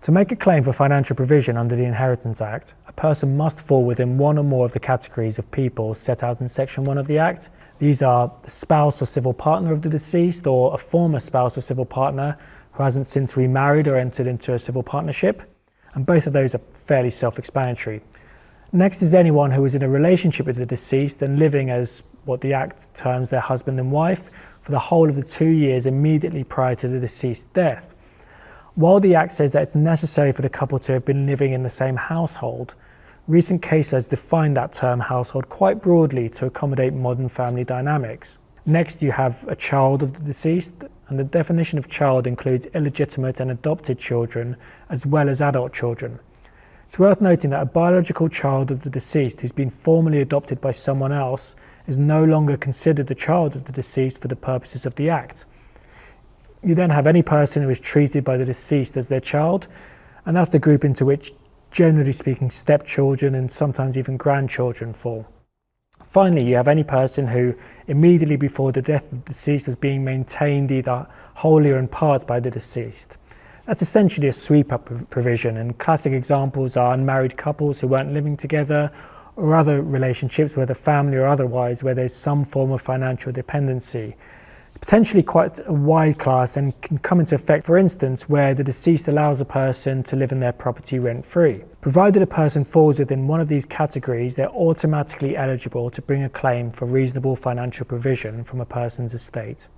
To make a claim for financial provision under the Inheritance Act, a person must fall within one or more of the categories of people set out in Section 1 of the Act. These are the spouse or civil partner of the deceased, or a former spouse or civil partner who hasn't since remarried or entered into a civil partnership, and both of those are fairly self-explanatory. Next is anyone who is in a relationship with the deceased and living as what the Act terms their husband and wife for the whole of the 2 years immediately prior to the deceased's death. While the Act says that it's necessary for the couple to have been living in the same household, recent case laws define that term household quite broadly to accommodate modern family dynamics. Next, you have a child of the deceased, and the definition of child includes illegitimate and adopted children as well as adult children. It's worth noting that a biological child of the deceased who's been formally adopted by someone else is no longer considered a child of the deceased for the purposes of the Act. You then have any person who is treated by the deceased as their child, and that's the group into which, generally speaking, stepchildren and sometimes even grandchildren fall. Finally, you have any person who, immediately before the death of the deceased, was being maintained either wholly or in part by the deceased. That's essentially a sweep-up provision, and classic examples are unmarried couples who weren't living together, or other relationships, whether family or otherwise, where there's some form of financial dependency. Potentially quite a wide class, and can come into effect, for instance, where the deceased allows a person to live in their property rent-free. Provided a person falls within one of these categories, they're automatically eligible to bring a claim for reasonable financial provision from a person's estate.